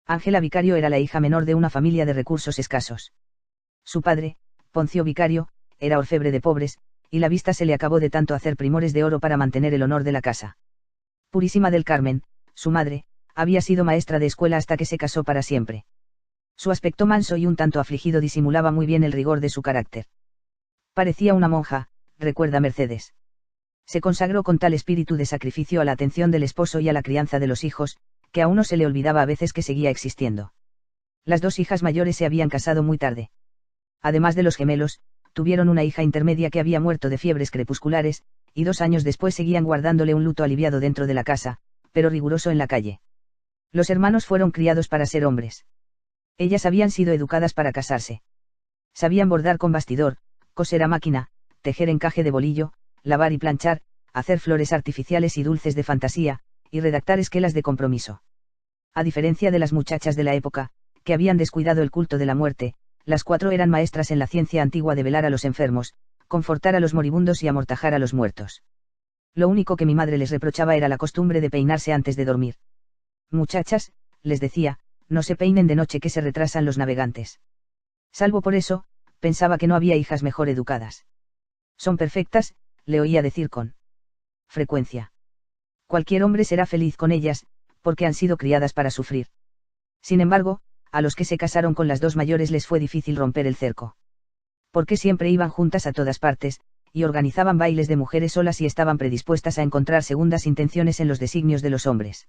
Ángela Vicario era la hija menor de una familia de recursos escasos. Su padre, Poncio Vicario, era orfebre de pobres, y la vista se le acabó de tanto hacer primores de oro para mantener el honor de la casa. Purísima del Carmen, su madre, había sido maestra de escuela hasta que se casó para siempre. Su aspecto manso y un tanto afligido disimulaba muy bien el rigor de su carácter. Parecía una monja, recuerda Mercedes. Se consagró con tal espíritu de sacrificio a la atención del esposo y a la crianza de los hijos, que a uno se le olvidaba a veces que seguía existiendo. Las dos hijas mayores se habían casado muy tarde. Además de los gemelos, tuvieron una hija intermedia que había muerto de fiebres crepusculares, y 2 años después seguían guardándole un luto aliviado dentro de la casa, pero riguroso en la calle. Los hermanos fueron criados para ser hombres. Ellas habían sido educadas para casarse. Sabían bordar con bastidor, coser a máquina, tejer encaje de bolillo, lavar y planchar, hacer flores artificiales y dulces de fantasía, y redactar esquelas de compromiso. A diferencia de las muchachas de la época, que habían descuidado el culto de la muerte, las 4 eran maestras en la ciencia antigua de velar a los enfermos, confortar a los moribundos y amortajar a los muertos. Lo único que mi madre les reprochaba era la costumbre de peinarse antes de dormir. Muchachas, les decía, no se peinen de noche que se retrasan los navegantes. Salvo por eso, pensaba que no había hijas mejor educadas. Son perfectas, le oía decir con frecuencia. Cualquier hombre será feliz con ellas, porque han sido criadas para sufrir. Sin embargo, a los que se casaron con las 2 mayores les fue difícil romper el cerco. Porque siempre iban juntas a todas partes, y organizaban bailes de mujeres solas y estaban predispuestas a encontrar segundas intenciones en los designios de los hombres.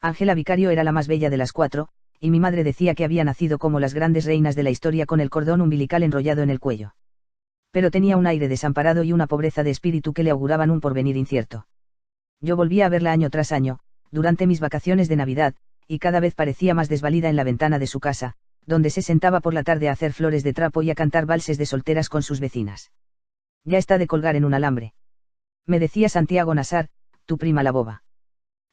Ángela Vicario era la más bella de las 4, y mi madre decía que había nacido como las grandes reinas de la historia con el cordón umbilical enrollado en el cuello. Pero tenía un aire desamparado y una pobreza de espíritu que le auguraban un porvenir incierto. Yo volvía a verla año tras año, durante mis vacaciones de Navidad, y cada vez parecía más desvalida en la ventana de su casa, donde se sentaba por la tarde a hacer flores de trapo y a cantar valses de solteras con sus vecinas. Ya está de colgar en un alambre. Me decía Santiago Nassar, tu prima la boba.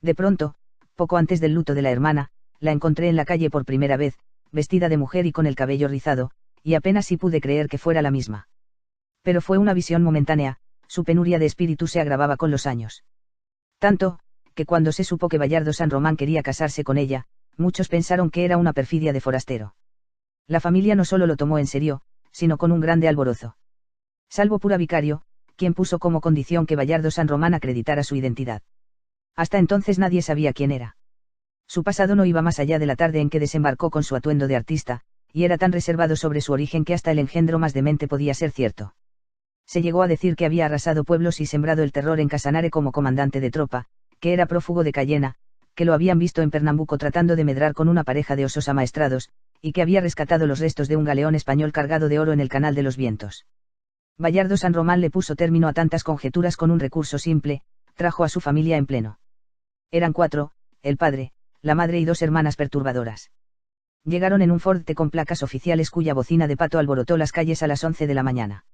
De pronto, poco antes del luto de la hermana, la encontré en la calle por primera vez, vestida de mujer y con el cabello rizado, y apenas si pude creer que fuera la misma. Pero fue una visión momentánea, su penuria de espíritu se agravaba con los años. Tanto, que cuando se supo que Bayardo San Román quería casarse con ella, muchos pensaron que era una perfidia de forastero. La familia no solo lo tomó en serio, sino con un grande alborozo. Salvo Pura Vicario, quien puso como condición que Bayardo San Román acreditara su identidad. Hasta entonces nadie sabía quién era. Su pasado no iba más allá de la tarde en que desembarcó con su atuendo de artista, y era tan reservado sobre su origen que hasta el engendro más demente podía ser cierto. Se llegó a decir que había arrasado pueblos y sembrado el terror en Casanare como comandante de tropa, que era prófugo de Cayena, que lo habían visto en Pernambuco tratando de medrar con una pareja de osos amaestrados, y que había rescatado los restos de un galeón español cargado de oro en el Canal de los Vientos. Bayardo San Román le puso término a tantas conjeturas con un recurso simple, trajo a su familia en pleno. Eran 4, el padre, la madre y 2 hermanas perturbadoras. Llegaron en un Ford T con placas oficiales cuya bocina de pato alborotó las calles a las 11 de la mañana.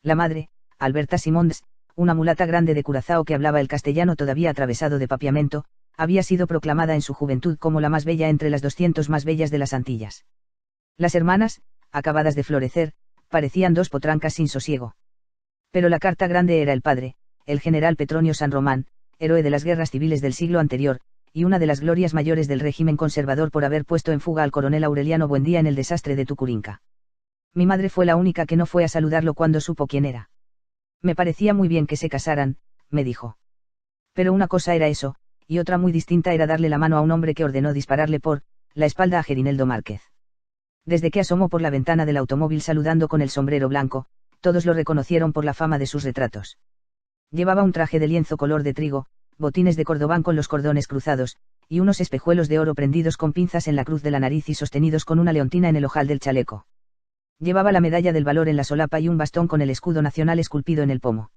La madre, Alberta Simons, una mulata grande de Curazao que hablaba el castellano todavía atravesado de papiamento, había sido proclamada en su juventud como la más bella entre las 200 más bellas de las Antillas. Las hermanas, acabadas de florecer, parecían 2 potrancas sin sosiego. Pero la carta grande era el padre, el general Petronio San Román, héroe de las guerras civiles del siglo anterior, y una de las glorias mayores del régimen conservador por haber puesto en fuga al coronel Aureliano Buendía en el desastre de Tucurinca. Mi madre fue la única que no fue a saludarlo cuando supo quién era. Me parecía muy bien que se casaran, me dijo. Pero una cosa era eso, y otra muy distinta era darle la mano a un hombre que ordenó dispararle por la espalda a Gerineldo Márquez. Desde que asomó por la ventana del automóvil saludando con el sombrero blanco, todos lo reconocieron por la fama de sus retratos. Llevaba un traje de lienzo color de trigo, botines de cordobán con los cordones cruzados, y unos espejuelos de oro prendidos con pinzas en la cruz de la nariz y sostenidos con una leontina en el ojal del chaleco. Llevaba la medalla del valor en la solapa y un bastón con el escudo nacional esculpido en el pomo.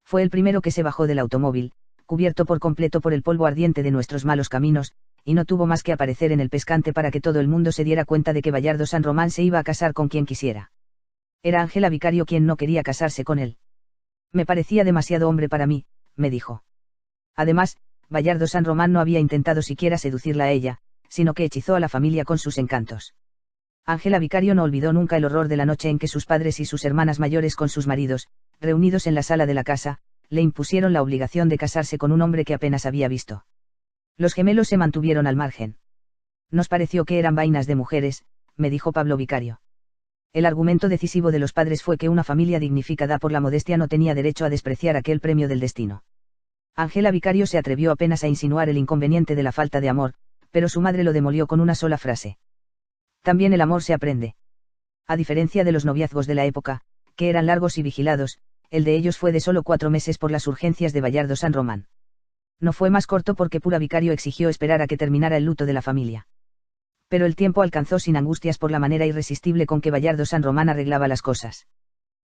Fue el primero que se bajó del automóvil, cubierto por completo por el polvo ardiente de nuestros malos caminos, y no tuvo más que aparecer en el pescante para que todo el mundo se diera cuenta de que Bayardo San Román se iba a casar con quien quisiera. Era Ángela Vicario quien no quería casarse con él. Me parecía demasiado hombre para mí, me dijo. Además, Bayardo San Román no había intentado siquiera seducirla a ella, sino que hechizó a la familia con sus encantos. Ángela Vicario no olvidó nunca el horror de la noche en que sus padres y sus hermanas mayores con sus maridos, reunidos en la sala de la casa, le impusieron la obligación de casarse con un hombre que apenas había visto. Los gemelos se mantuvieron al margen. Nos pareció que eran vainas de mujeres, me dijo Pablo Vicario. El argumento decisivo de los padres fue que una familia dignificada por la modestia no tenía derecho a despreciar aquel premio del destino. Ángela Vicario se atrevió apenas a insinuar el inconveniente de la falta de amor, pero su madre lo demolió con una sola frase. También el amor se aprende. A diferencia de los noviazgos de la época, que eran largos y vigilados, el de ellos fue de solo 4 meses por las urgencias de Bayardo San Román. No fue más corto porque Pura Vicario exigió esperar a que terminara el luto de la familia. Pero el tiempo alcanzó sin angustias por la manera irresistible con que Bayardo San Román arreglaba las cosas.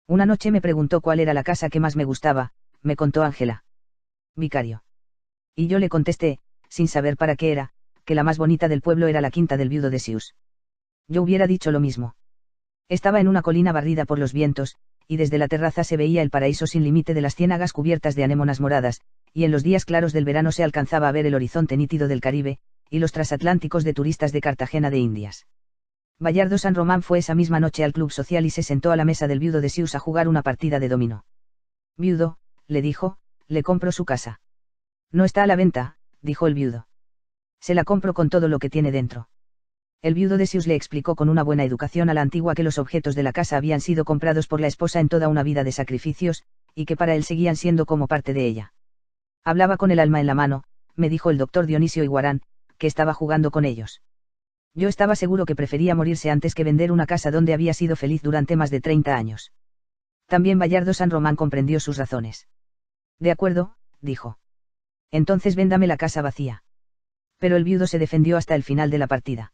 Una noche me preguntó cuál era la casa que más me gustaba, me contó Ángela Vicario. Y yo le contesté, sin saber para qué era, que la más bonita del pueblo era la quinta del viudo de Sius. Yo hubiera dicho lo mismo. Estaba en una colina barrida por los vientos, y desde la terraza se veía el paraíso sin límite de las ciénagas cubiertas de anémonas moradas, y en los días claros del verano se alcanzaba a ver el horizonte nítido del Caribe, y los transatlánticos de turistas de Cartagena de Indias. Bayardo San Román fue esa misma noche al club social y se sentó a la mesa del viudo de Sius a jugar una partida de dominó. Viudo, le dijo, le compro su casa. No está a la venta, dijo el viudo. Se la compro con todo lo que tiene dentro. El viudo de Sius le explicó con una buena educación a la antigua que los objetos de la casa habían sido comprados por la esposa en toda una vida de sacrificios, y que para él seguían siendo como parte de ella. Hablaba con el alma en la mano, me dijo el doctor Dionisio Iguarán, que estaba jugando con ellos. Yo estaba seguro que prefería morirse antes que vender una casa donde había sido feliz durante más de 30 años. También Bayardo San Román comprendió sus razones. De acuerdo, dijo. Entonces véndame la casa vacía. Pero el viudo se defendió hasta el final de la partida.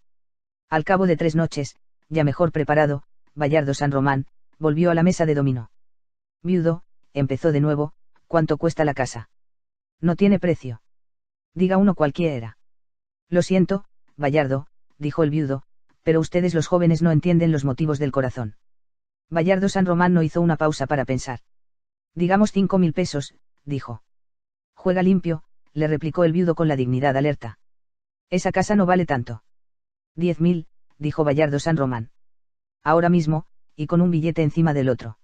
Al cabo de 3 noches, ya mejor preparado, Bayardo San Román volvió a la mesa de dominó. Viudo, empezó de nuevo, ¿cuánto cuesta la casa? No tiene precio. Diga uno cualquiera. Lo siento, Bayardo, dijo el viudo, pero ustedes los jóvenes no entienden los motivos del corazón. Bayardo San Román no hizo una pausa para pensar. Digamos 5.000 pesos, dijo. Juega limpio, le replicó el viudo con la dignidad alerta. Esa casa no vale tanto. 10.000, dijo Bayardo San Román. Ahora mismo, y con un billete encima del otro.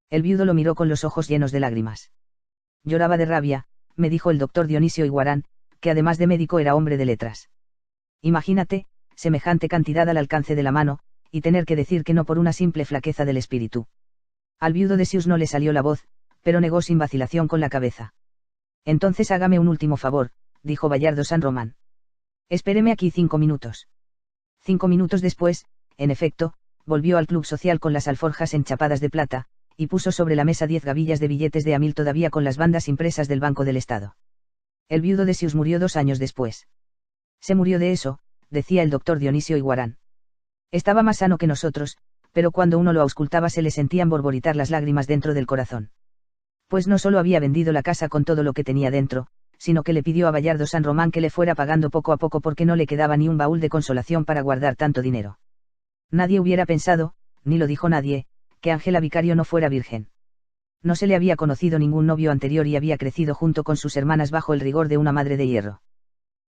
El viudo lo miró con los ojos llenos de lágrimas. Lloraba de rabia, me dijo el doctor Dionisio Iguarán, que además de médico era hombre de letras. Imagínate, semejante cantidad al alcance de la mano, y tener que decir que no por una simple flaqueza del espíritu. Al viudo de Sius no le salió la voz, pero negó sin vacilación con la cabeza. Entonces hágame un último favor, dijo Bayardo San Román. Espéreme aquí 5 minutos. 5 minutos después, en efecto, volvió al club social con las alforjas enchapadas de plata, y puso sobre la mesa 10 gavillas de billetes de a 1000 todavía con las bandas impresas del Banco del Estado. El viudo de Sius murió 2 años después. Se murió de eso, decía el doctor Dionisio Iguarán. Estaba más sano que nosotros, pero cuando uno lo auscultaba se le sentían borboritar las lágrimas dentro del corazón. Pues no solo había vendido la casa con todo lo que tenía dentro, sino que le pidió a Bayardo San Román que le fuera pagando poco a poco porque no le quedaba ni un baúl de consolación para guardar tanto dinero. Nadie hubiera pensado, ni lo dijo nadie, que Ángela Vicario no fuera virgen. No se le había conocido ningún novio anterior y había crecido junto con sus hermanas bajo el rigor de una madre de hierro.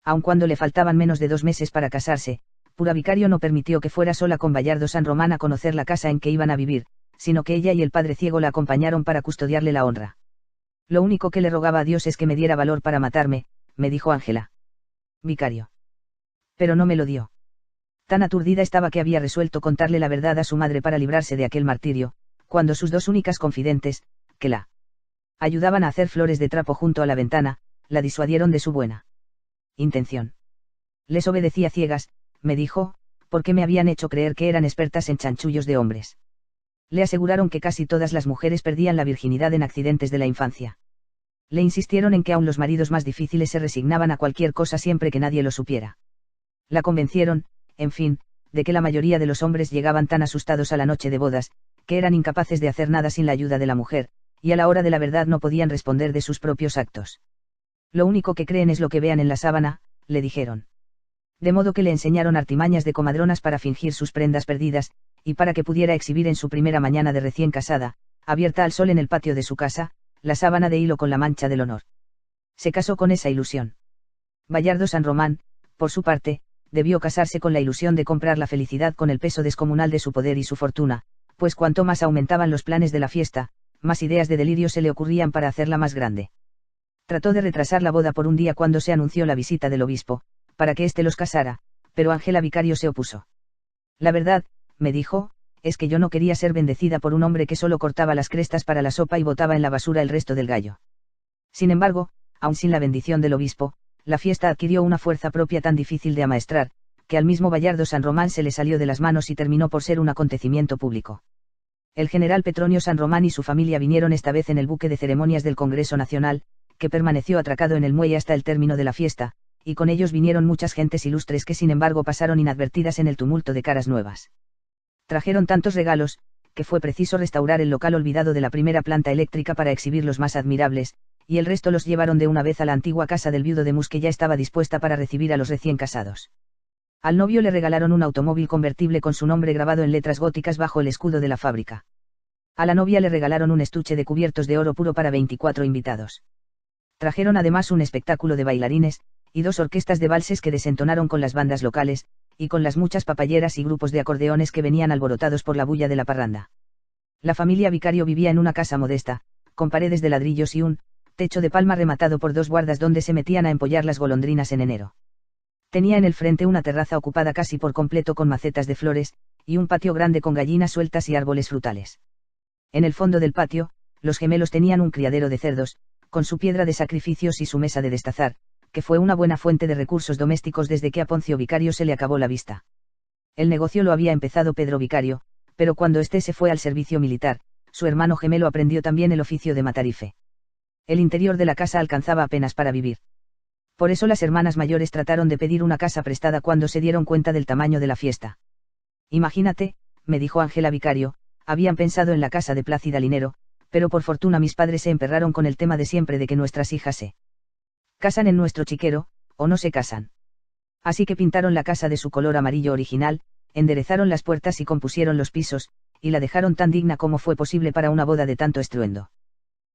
Aun cuando le faltaban menos de 2 meses para casarse, Pura Vicario no permitió que fuera sola con Bayardo San Román a conocer la casa en que iban a vivir, sino que ella y el padre ciego la acompañaron para custodiarle la honra. Lo único que le rogaba a Dios es que me diera valor para matarme, me dijo Ángela Vicario. Pero no me lo dio. Tan aturdida estaba que había resuelto contarle la verdad a su madre para librarse de aquel martirio, cuando sus 2 únicas confidentes, que la ayudaban a hacer flores de trapo junto a la ventana, la disuadieron de su buena intención. Les obedecí a ciegas, me dijo, porque me habían hecho creer que eran expertas en chanchullos de hombres. Le aseguraron que casi todas las mujeres perdían la virginidad en accidentes de la infancia. Le insistieron en que aun los maridos más difíciles se resignaban a cualquier cosa siempre que nadie lo supiera. La convencieron, en fin, de que la mayoría de los hombres llegaban tan asustados a la noche de bodas, que eran incapaces de hacer nada sin la ayuda de la mujer, y a la hora de la verdad no podían responder de sus propios actos. Lo único que creen es lo que vean en la sábana, le dijeron. De modo que le enseñaron artimañas de comadronas para fingir sus prendas perdidas, y para que pudiera exhibir en su primera mañana de recién casada, abierta al sol en el patio de su casa, la sábana de hilo con la mancha del honor. Se casó con esa ilusión. Bayardo San Román, por su parte, debió casarse con la ilusión de comprar la felicidad con el peso descomunal de su poder y su fortuna, pues cuanto más aumentaban los planes de la fiesta, más ideas de delirio se le ocurrían para hacerla más grande. Trató de retrasar la boda por un día cuando se anunció la visita del obispo, para que éste los casara, Pero Ángela Vicario se opuso. La verdad, me dijo, es que yo no quería ser bendecida por un hombre que solo cortaba las crestas para la sopa y botaba en la basura el resto del gallo. Sin embargo, aun sin la bendición del obispo, la fiesta adquirió una fuerza propia tan difícil de amaestrar, que al mismo Bayardo San Román se le salió de las manos y terminó por ser un acontecimiento público. El general Petronio San Román y su familia vinieron esta vez en el buque de ceremonias del Congreso Nacional, que permaneció atracado en el muelle hasta el término de la fiesta, y con ellos vinieron muchas gentes ilustres que sin embargo pasaron inadvertidas en el tumulto de caras nuevas. Trajeron tantos regalos, que fue preciso restaurar el local olvidado de la primera planta eléctrica para exhibir los más admirables, y el resto los llevaron de una vez a la antigua casa del viudo de Mus, que ya estaba dispuesta para recibir a los recién casados. Al novio le regalaron un automóvil convertible con su nombre grabado en letras góticas bajo el escudo de la fábrica. A la novia le regalaron un estuche de cubiertos de oro puro para 24 invitados. Trajeron además un espectáculo de bailarines, y 2 orquestas de valses que desentonaron con las bandas locales, y con las muchas papalleras y grupos de acordeones que venían alborotados por la bulla de la parranda. La familia Vicario vivía en una casa modesta, con paredes de ladrillos y un techo de palma rematado por 2 guardas donde se metían a empollar las golondrinas en enero. Tenía en el frente una terraza ocupada casi por completo con macetas de flores, y un patio grande con gallinas sueltas y árboles frutales. En el fondo del patio, los gemelos tenían un criadero de cerdos, con su piedra de sacrificios y su mesa de destazar, que fue una buena fuente de recursos domésticos desde que a Poncio Vicario se le acabó la vista. El negocio lo había empezado Pedro Vicario, pero cuando éste se fue al servicio militar, su hermano gemelo aprendió también el oficio de matarife. El interior de la casa alcanzaba apenas para vivir. Por eso las hermanas mayores trataron de pedir una casa prestada cuando se dieron cuenta del tamaño de la fiesta. Imagínate, me dijo Ángela Vicario, habían pensado en la casa de Plácida Linero, pero por fortuna mis padres se emperraron con el tema de siempre de que nuestras hijas se casan en nuestro chiquero, o no se casan. Así que pintaron la casa de su color amarillo original, enderezaron las puertas y compusieron los pisos, y la dejaron tan digna como fue posible para una boda de tanto estruendo.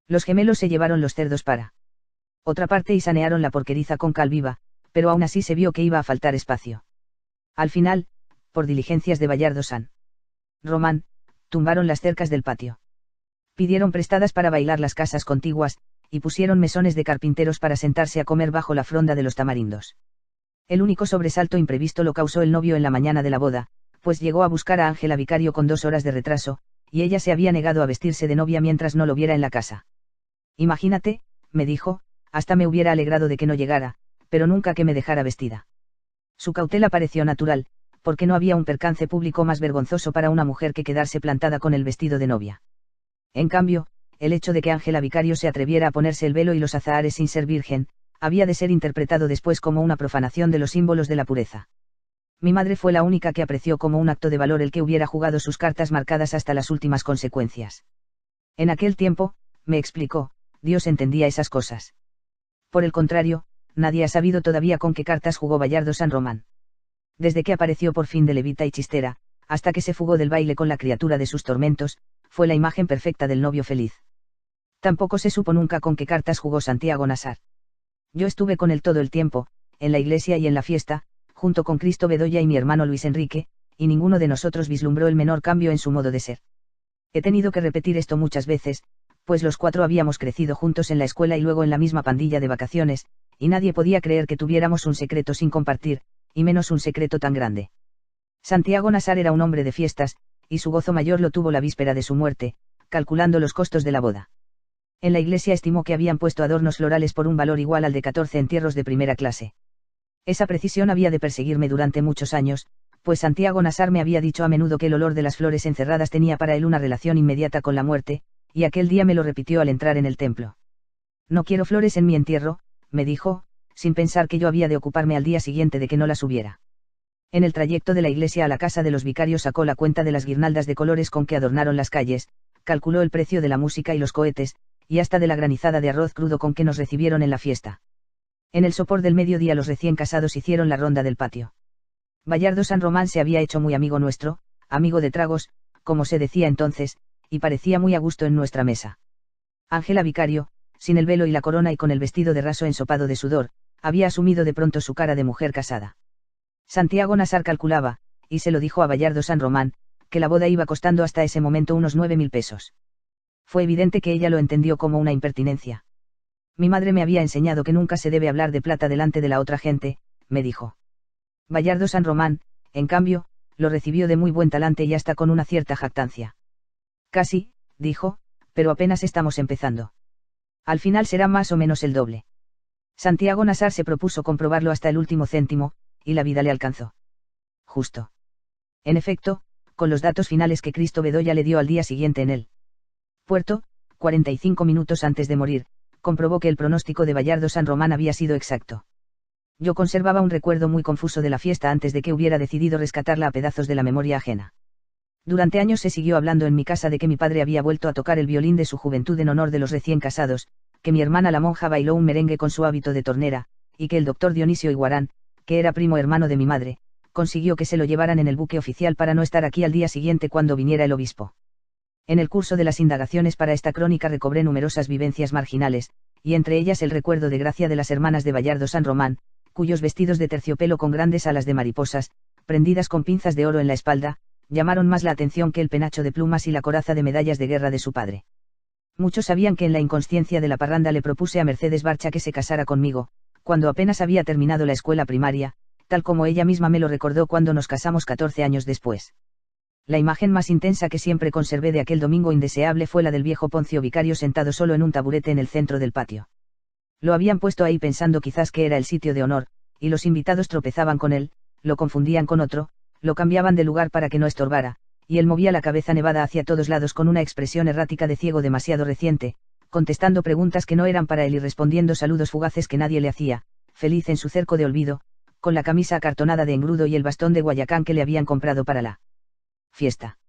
Los gemelos se llevaron los cerdos para otra parte y sanearon la porqueriza con cal viva, pero aún así se vio que iba a faltar espacio. Al final, por diligencias de Bayardo San Román, tumbaron las cercas del patio. Pidieron prestadas para bailar las casas contiguas, y pusieron mesones de carpinteros para sentarse a comer bajo la fronda de los tamarindos. El único sobresalto imprevisto lo causó el novio en la mañana de la boda, pues llegó a buscar a Ángela Vicario con 2 horas de retraso, y ella se había negado a vestirse de novia mientras no lo viera en la casa. Imagínate, me dijo, hasta me hubiera alegrado de que no llegara, pero nunca que me dejara vestida. Su cautela pareció natural, porque no había un percance público más vergonzoso para una mujer que quedarse plantada con el vestido de novia. En cambio, el hecho de que Ángela Vicario se atreviera a ponerse el velo y los azahares sin ser virgen, había de ser interpretado después como una profanación de los símbolos de la pureza. Mi madre fue la única que apreció como un acto de valor el que hubiera jugado sus cartas marcadas hasta las últimas consecuencias. En aquel tiempo, me explicó, Dios entendía esas cosas. Por el contrario, nadie ha sabido todavía con qué cartas jugó Bayardo San Román. Desde que apareció por fin de levita y chistera, hasta que se fugó del baile con la criatura de sus tormentos, fue la imagen perfecta del novio feliz. Tampoco se supo nunca con qué cartas jugó Santiago Nasar. Yo estuve con él todo el tiempo, en la iglesia y en la fiesta, junto con Cristo Bedoya y mi hermano Luis Enrique, y ninguno de nosotros vislumbró el menor cambio en su modo de ser. He tenido que repetir esto muchas veces, pues los 4 habíamos crecido juntos en la escuela y luego en la misma pandilla de vacaciones, y nadie podía creer que tuviéramos un secreto sin compartir, y menos un secreto tan grande. Santiago Nasar era un hombre de fiestas, y su gozo mayor lo tuvo la víspera de su muerte, calculando los costos de la boda. En la iglesia estimó que habían puesto adornos florales por un valor igual al de 14 entierros de primera clase. Esa precisión había de perseguirme durante muchos años, pues Santiago Nasar me había dicho a menudo que el olor de las flores encerradas tenía para él una relación inmediata con la muerte, y aquel día me lo repitió al entrar en el templo. No quiero flores en mi entierro, me dijo, sin pensar que yo había de ocuparme al día siguiente de que no las hubiera. En el trayecto de la iglesia a la casa de los vicarios sacó la cuenta de las guirnaldas de colores con que adornaron las calles, calculó el precio de la música y los cohetes, y hasta de la granizada de arroz crudo con que nos recibieron en la fiesta. En el sopor del mediodía los recién casados hicieron la ronda del patio. Bayardo San Román se había hecho muy amigo nuestro, amigo de tragos, como se decía entonces, y parecía muy a gusto en nuestra mesa. Ángela Vicario, sin el velo y la corona y con el vestido de raso ensopado de sudor, había asumido de pronto su cara de mujer casada. Santiago Nasar calculaba, y se lo dijo a Bayardo San Román, que la boda iba costando hasta ese momento unos 9.000 pesos. Fue evidente que ella lo entendió como una impertinencia. Mi madre me había enseñado que nunca se debe hablar de plata delante de la otra gente, me dijo. Bayardo San Román, en cambio, lo recibió de muy buen talante y hasta con una cierta jactancia. Casi, dijo, pero apenas estamos empezando. Al final será más o menos el doble. Santiago Nassar se propuso comprobarlo hasta el último céntimo, y la vida le alcanzó. Justo. En efecto, con los datos finales que Cristo Bedoya le dio al día siguiente en el puerto, 45 minutos antes de morir, comprobó que el pronóstico de Bayardo San Román había sido exacto. Yo conservaba un recuerdo muy confuso de la fiesta antes de que hubiera decidido rescatarla a pedazos de la memoria ajena. Durante años se siguió hablando en mi casa de que mi padre había vuelto a tocar el violín de su juventud en honor de los recién casados, que mi hermana la monja bailó un merengue con su hábito de tornera, y que el doctor Dionisio Iguarán, que era primo hermano de mi madre, consiguió que se lo llevaran en el buque oficial para no estar aquí al día siguiente cuando viniera el obispo. En el curso de las indagaciones para esta crónica recobré numerosas vivencias marginales, y entre ellas el recuerdo de gracia de las hermanas de Bayardo San Román, cuyos vestidos de terciopelo con grandes alas de mariposas, prendidas con pinzas de oro en la espalda, llamaron más la atención que el penacho de plumas y la coraza de medallas de guerra de su padre. Muchos sabían que en la inconsciencia de la parranda le propuse a Mercedes Barcha que se casara conmigo, cuando apenas había terminado la escuela primaria, tal como ella misma me lo recordó cuando nos casamos 14 años después. La imagen más intensa que siempre conservé de aquel domingo indeseable fue la del viejo Poncio Vicario sentado solo en un taburete en el centro del patio. Lo habían puesto ahí pensando quizás que era el sitio de honor, y los invitados tropezaban con él, lo confundían con otro, lo cambiaban de lugar para que no estorbara, y él movía la cabeza nevada hacia todos lados con una expresión errática de ciego demasiado reciente, contestando preguntas que no eran para él y respondiendo saludos fugaces que nadie le hacía, feliz en su cerco de olvido, con la camisa acartonada de engrudo y el bastón de Guayacán que le habían comprado para la fiesta.